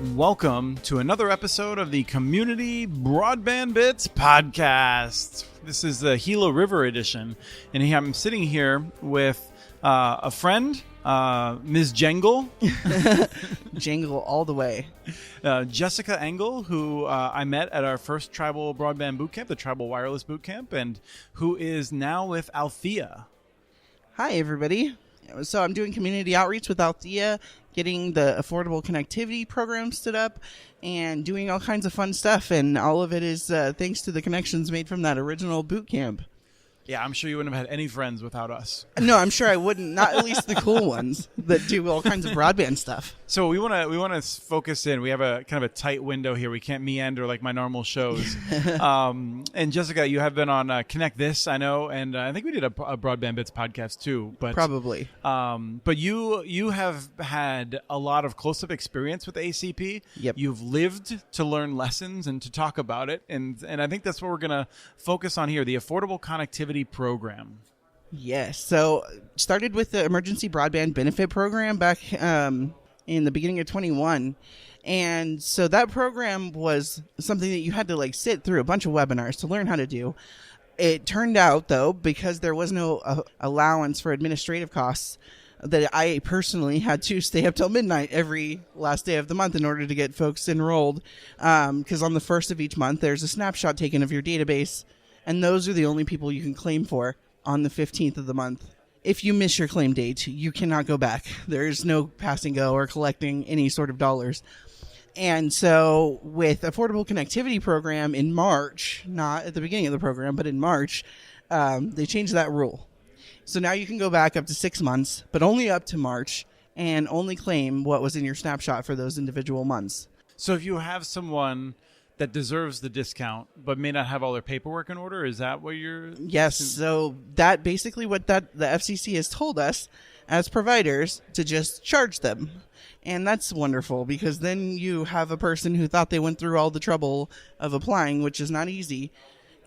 Welcome to another episode of the Community Broadband Bits podcast. This is the Gila River edition, and I'm sitting here with a friend, Ms. Jangle. Jangle all the way. Jessica Engel, who I met at our first Tribal Broadband Bootcamp, the Tribal Wireless Bootcamp, and who is now with Althea. Hi, everybody. So I'm doing community outreach with Althea, getting the affordable connectivity program stood up, and doing all kinds of fun stuff. And all of it is thanks to the connections made from that original boot camp. Yeah, I'm sure you wouldn't have had any friends without us. No, I'm sure I wouldn't. Not at least the cool ones that do all kinds of broadband stuff. So we want to focus in. We have a kind of a tight window here. We can't meander like my normal shows. And Jessica, you have been on Connect This, I know, and I think we did a Broadband Bits podcast too. But probably. But you have had a lot of close-up experience with ACP. Yep. You've lived to learn lessons and to talk about it, and I think that's what we're going to focus on here: the Affordable Connectivity Program. Yes. So started with the Emergency Broadband Benefit Program back in the beginning of 21. And so that program was something that you had to sit through a bunch of webinars to learn how to do. It turned out, though, because there was no allowance for administrative costs, that I personally had to stay up till midnight every last day of the month in order to get folks enrolled. Because on the first of each month, there's a snapshot taken of your database. And those are the only people you can claim for on the 15th of the month. If you miss your claim date, you cannot go back. There is no pass and go or collecting any sort of dollars. And so with Affordable Connectivity Program in March, not at the beginning of the program, but in March, they changed that rule. So now you can go back up to 6 months, but only up to March, and only claim what was in your snapshot for those individual months. So if you have someone that deserves the discount but may not have all their paperwork in order, is that what you're... Yes, so that basically what the FCC has told us as providers to just charge them. And that's wonderful, because then you have a person who thought they went through all the trouble of applying, which is not easy,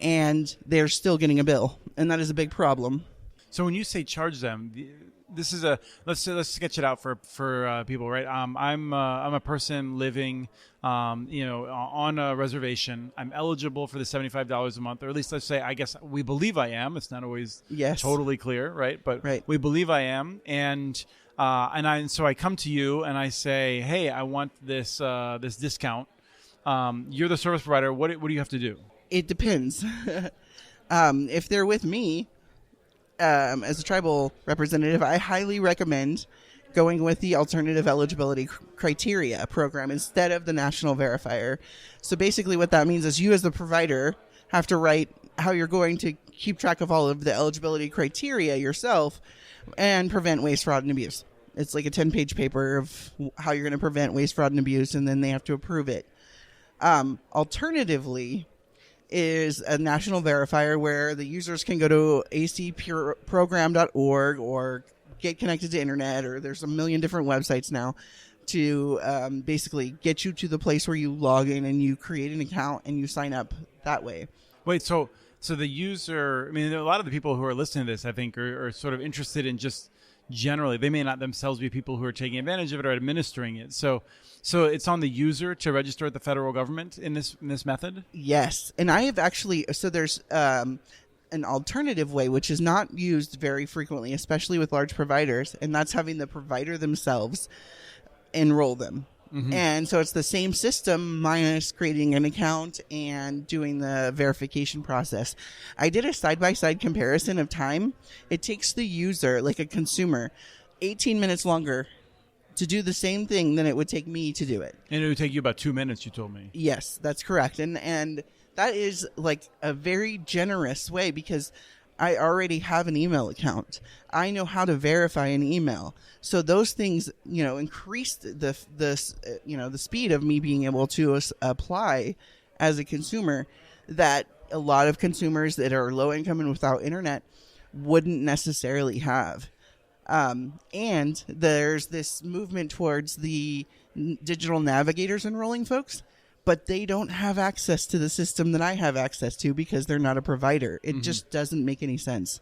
and they're still getting a bill, and that is a big problem. So when you say charge them, this is let's sketch it out for people, right? I'm a person living on a reservation. I'm eligible for the $75 a month, or at least let's say, I guess we believe I am. It's not always totally clear, right? But we believe I am, and so I come to you and I say, hey, I want this discount. You're the service provider. What do you have to do? It depends. If they're with me, as a tribal representative, I highly recommend going with the alternative eligibility criteria program instead of the national verifier. So basically what that means is you as the provider have to write how you're going to keep track of all of the eligibility criteria yourself and prevent waste, fraud, and abuse. It's like a 10-page paper of how you're going to prevent waste, fraud, and abuse, and then they have to approve it. Alternatively, is a national verifier where the users can go to acprogram.org or get connected to internet, or there's a million different websites now to basically get you to the place where you log in and you create an account and you sign up that way. Wait, so the user, I mean, a lot of the people who are listening to this, I think, are sort of interested in just generally, they may not themselves be people who are taking advantage of it or administering it. So it's on the user to register at the federal government in this method? Yes. And I have actually, so there's an alternative way, which is not used very frequently, especially with large providers, and that's having the provider themselves enroll them. Mm-hmm. And so it's the same system minus creating an account and doing the verification process. I did a side-by-side comparison of time. It takes the user, like a consumer, 18 minutes longer to do the same thing than it would take me to do it. And it would take you about 2 minutes, you told me. Yes, that's correct. And that is like a very generous way, because I already have an email account. I know how to verify an email. So those things, increased the speed of me being able to apply as a consumer that a lot of consumers that are low income and without internet wouldn't necessarily have. And there's this movement towards the digital navigators enrolling folks, but they don't have access to the system that I have access to because they're not a provider. It just doesn't make any sense.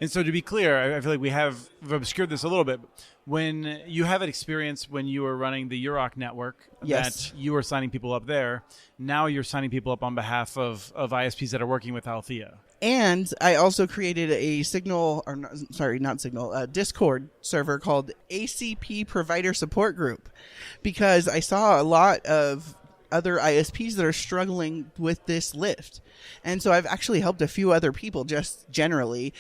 And so to be clear, I feel like we've obscured this a little bit. When you have an experience when you were running the Euroc network, Yes. that you were signing people up there, now you're signing people up on behalf of ISPs that are working with Althea. And I also created a Discord server called ACP Provider Support Group, because I saw a lot of other ISPs that are struggling with this lift. And so I've actually helped a few other people just generally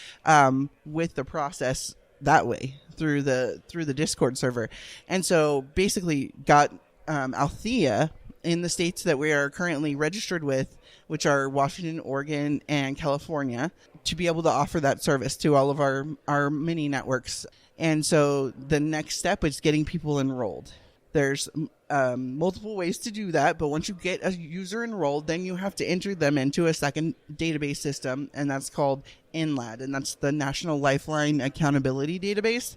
with the process that way through the Discord server. And so basically got Althea in the states that we are currently registered with, which are Washington, Oregon, and California, to be able to offer that service to all of our mini networks. And so the next step is getting people enrolled. There's multiple ways to do that, but once you get a user enrolled, then you have to enter them into a second database system, and that's called NLAD, and that's the National Lifeline Accountability Database.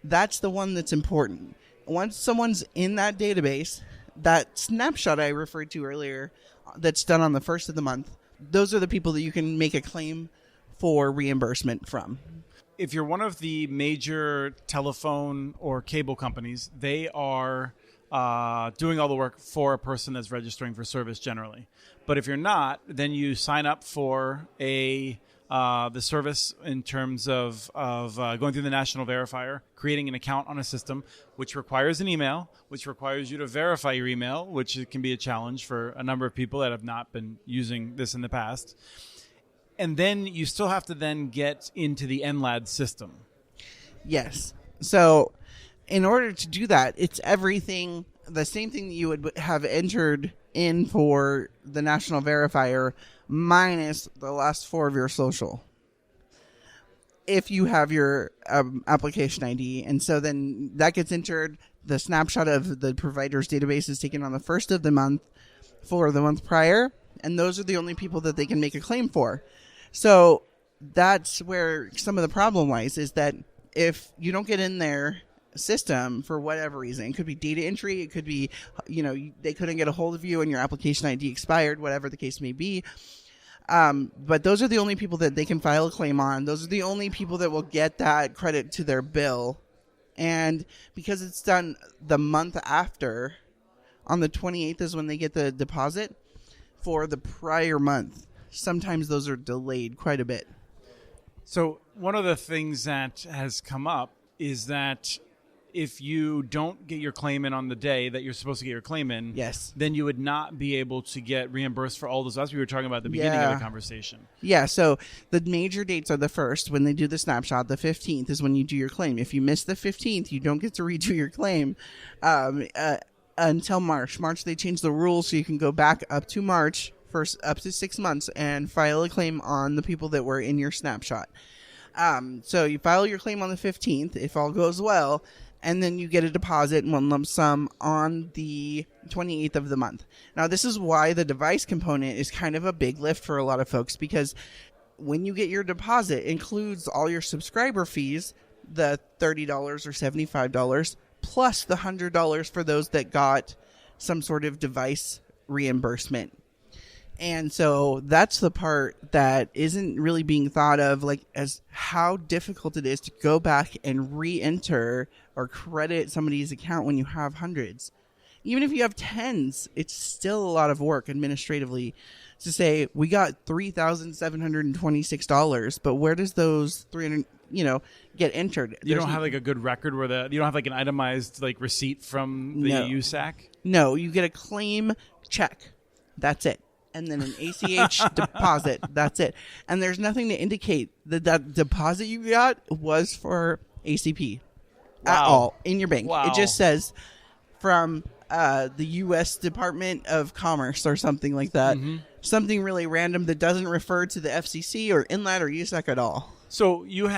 That's the one that's important. Once someone's in that database, that snapshot I referred to earlier that's done on the first of the month, those are the people that you can make a claim for reimbursement from. If you're one of the major telephone or cable companies, they are doing all the work for a person that's registering for service generally. But if you're not, then you sign up for the service in terms of going through the national verifier, creating an account on a system, which requires an email, which requires you to verify your email, which can be a challenge for a number of people that have not been using this in the past. And then you still have to then get into the NLAD system. Yes. So in order to do that, it's everything, the same thing that you would have entered in for the national verifier minus the last four of your social, if you have your application ID. And so then that gets entered. The snapshot of the provider's database is taken on the first of the month for the month prior, and those are the only people that they can make a claim for. So that's where some of the problem lies, is that if you don't get in their system for whatever reason, it could be data entry, it could be, they couldn't get a hold of you and your application ID expired, whatever the case may be. But those are the only people that they can file a claim on. Those are the only people that will get that credit to their bill. And because it's done the month after, on the 28th is when they get the deposit for the prior month. Sometimes those are delayed quite a bit. So one of the things that has come up is that if you don't get your claim in on the day that you're supposed to get your claim in, yes, then you would not be able to get reimbursed for all those. That's what we were talking about at the beginning of the conversation. Yeah, so the major dates are the first, when they do the snapshot. The 15th is when you do your claim. If you miss the 15th, you don't get to redo your claim until March. March, they changed the rules so you can go back up to March, up to 6 months, and file a claim on the people that were in your snapshot. So you file your claim on the 15th, if all goes well, and then you get a deposit in one lump sum on the 28th of the month. Now, this is why the device component is kind of a big lift for a lot of folks, because when you get your deposit, it includes all your subscriber fees, the $30 or $75, plus the $100 for those that got some sort of device reimbursement. And so that's the part that isn't really being thought of, like, as how difficult it is to go back and re-enter or credit somebody's account when you have hundreds. Even if you have tens, it's still a lot of work administratively to say, we got $3,726, but where does those 300, get entered? You don't have like a good record where you don't have like an itemized like receipt from the USAC? No, you get a claim check. That's it. And then an ACH deposit. That's it. And there's nothing to indicate that deposit you got was for ACP at all in your bank. Wow. It just says from the U.S. Department of Commerce or something like that. Mm-hmm. Something really random that doesn't refer to the FCC or NLAD or USAC at all. So you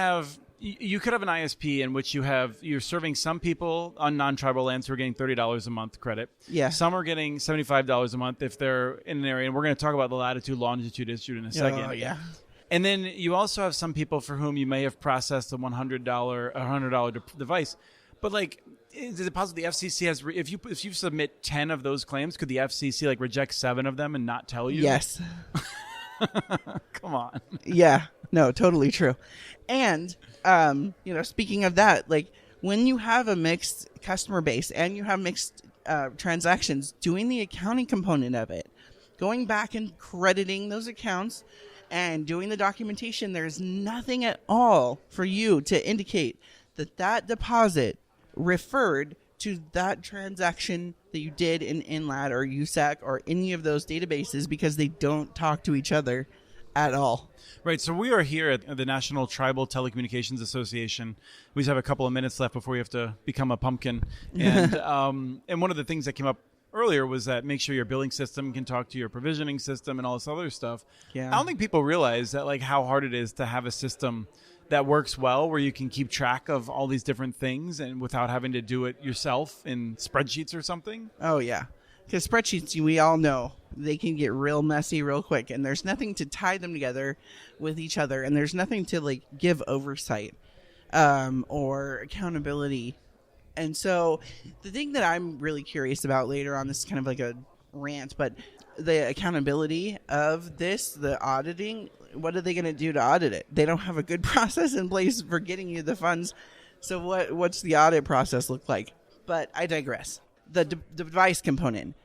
could have an ISP in which you're serving some people on non-tribal lands who are getting $30 a month credit. Yeah. Some are getting $75 a month if they're in an area, and we're going to talk about the latitude, longitude issue in a second. Oh, yeah. And then you also have some people for whom you may have processed a $100 device, but like the deposit the FCC has. If you submit 10 of those claims, could the FCC like reject 7 of them and not tell you? Yes. Come on. Yeah. No, totally true. And, speaking of that, like when you have a mixed customer base and you have mixed transactions, doing the accounting component of it, going back and crediting those accounts and doing the documentation, there's nothing at all for you to indicate that deposit referred to that transaction that you did in INLAD or USAC or any of those databases, because they don't talk to each other at all. Right. So we are here at the National Tribal Telecommunications Association. We just have a couple of minutes left before you have to become a pumpkin. And and one of the things that came up earlier was that make sure your billing system can talk to your provisioning system and all this other stuff. Yeah. I don't think people realize that, like, how hard it is to have a system that works well, where you can keep track of all these different things and without having to do it yourself in spreadsheets or something. Oh, yeah. Because spreadsheets, we all know, they can get real messy real quick, and there's nothing to tie them together with each other, and there's nothing to like give oversight or accountability. And so the thing that I'm really curious about later on, this is kind of like a rant, but the accountability of this, the auditing, what are they going to do to audit it? They don't have a good process in place for getting you the funds. So what's the audit process look like? But I digress. The device component.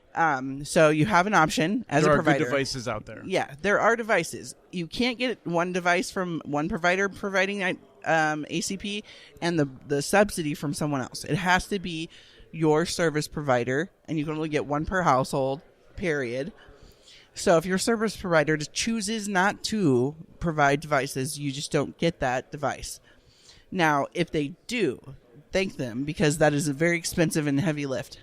So you have an option as a provider. There are good devices out there. Yeah, there are devices. You can't get one device from one provider providing ACP and the subsidy from someone else. It has to be your service provider, and you can only get one per household, period. So if your service provider just chooses not to provide devices, you just don't get that device. Now, if they do, thank them, because that is a very expensive and heavy lift.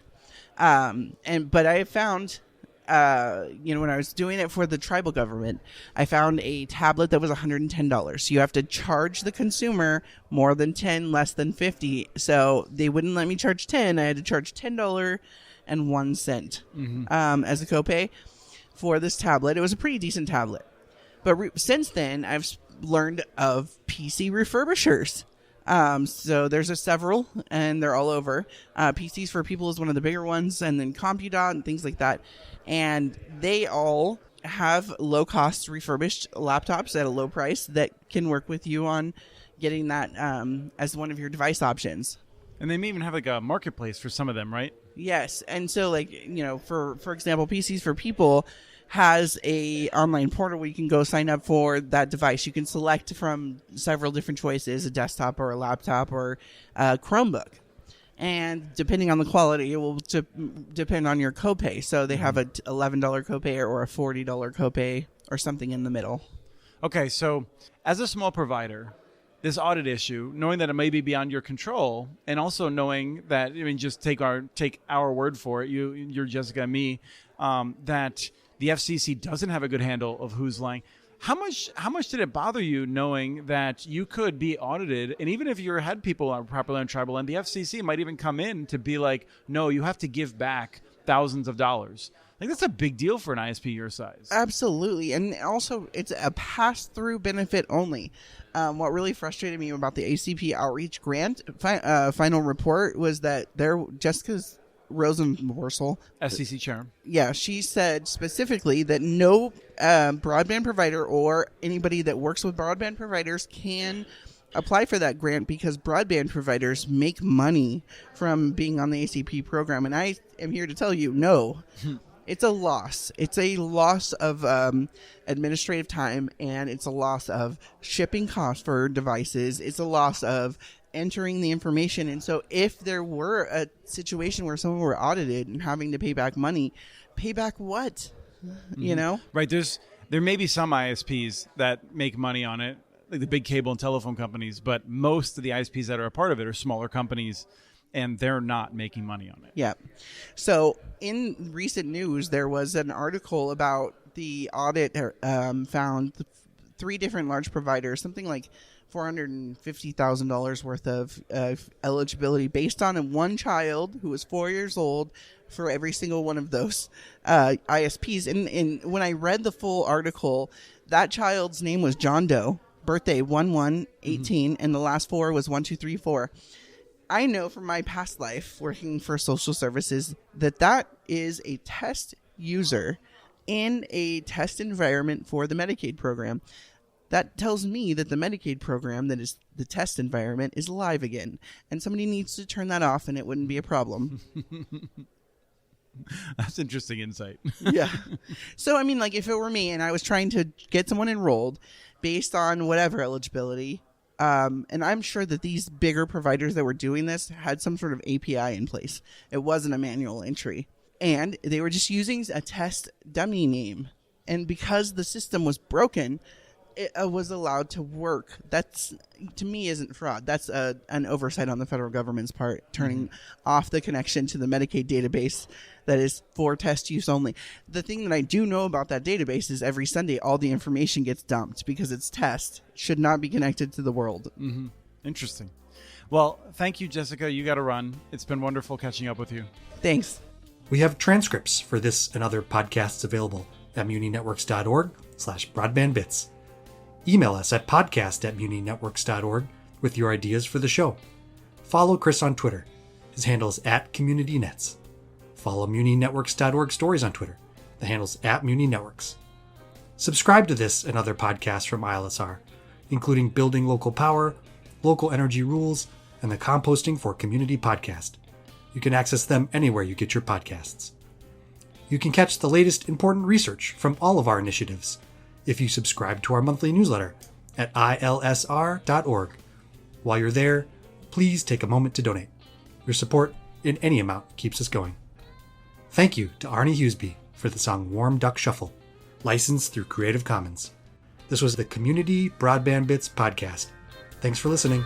But I found, when I was doing it for the tribal government, I found a tablet that was $110. You have to charge the consumer more than 10, less than 50. So they wouldn't let me charge 10. I had to charge $10.01 as a copay for this tablet. It was a pretty decent tablet. But since then, I've learned of PC refurbishers. So there's several, and they're all over. PCs for People is one of the bigger ones, and then Compudot and things like that. And they all have low-cost refurbished laptops at a low price that can work with you on getting that as one of your device options. And they may even have like a marketplace for some of them, right? Yes. And so, for example, PCs for People has a online portal where you can go sign up for that device. You can select from several different choices, a desktop or a laptop or a Chromebook. And depending on the quality, it will depend on your copay. So they have a $11 copay or a $40 copay or something in the middle. Okay, so as a small provider, this audit issue, knowing that it may be beyond your control, and also knowing that, just take our word for it, you're Jessica and me, that the FCC doesn't have a good handle of who's lying. How much did it bother you knowing that you could be audited, and even if you had people on properly on tribal land, the FCC might even come in to be like, no, you have to give back thousands of dollars. Like, that's a big deal for an ISP your size. Absolutely. And also, it's a pass-through benefit only. What really frustrated me about the ACP outreach grant final report was that Jessica's Rosenworcel, FCC chair. Yeah, she said specifically that no broadband provider or anybody that works with broadband providers can apply for that grant, because broadband providers make money from being on the ACP program. And I am here to tell you, no. It's a loss. It's a loss of administrative time, and it's a loss of shipping costs for devices. It's a loss of entering the information. And so if there were a situation where someone were audited and having to pay back money, pay back what? Right. There may be some ISPs that make money on it, like the big cable and telephone companies, but most of the ISPs that are a part of it are smaller companies, and they're not making money on it. Yeah. So in recent news, there was an article about the audit found 3 different large providers, something like $450,000 worth of eligibility based on one child who was 4 years old for every single one of those ISPs. And when I read the full article, that child's name was John Doe, birthday 11/18, and the last 4 was 1234. I know from my past life working for social services that is a test user in a test environment for the Medicaid program. that tells me that the Medicaid program, that is the test environment, is live again. And somebody needs to turn that off and it wouldn't be a problem. That's interesting insight. Yeah. So, I mean, like, if it were me and I was trying to get someone enrolled based on whatever eligibility, and I'm sure that these bigger providers that were doing this had some sort of API in place. It wasn't a manual entry. And they were just using a test dummy name. And because the system was broken, it was allowed to work. That's, to me, isn't fraud. That's an oversight on the federal government's part, turning off the connection to the Medicaid database that is for test use only. The thing that I do know about that database is every Sunday all the information gets dumped because it's test. It should not be connected to the world. Mm-hmm. Interesting. Well, thank you, Jessica. You got to run. It's been wonderful catching up with you. Thanks. We have transcripts for this and other podcasts available at muninetworks.org/broadbandbits. Email us at podcast@muninetworks.org with your ideas for the show. Follow Chris on Twitter. His handle is @CommunityNets. Follow muninetworks.org stories on Twitter. The handle's @muninetworks. Subscribe to this and other podcasts from ILSR, including Building Local Power, Local Energy Rules, and the Composting for Community podcast. You can access them anywhere you get your podcasts. You can catch the latest important research from all of our initiatives if you subscribe to our monthly newsletter at ilsr.org. While you're there, please take a moment to donate. Your support in any amount keeps us going. Thank you to Arnie Hughesby for the song Warm Duck Shuffle, licensed through Creative Commons. This was the Community Broadband Bits podcast. Thanks for listening.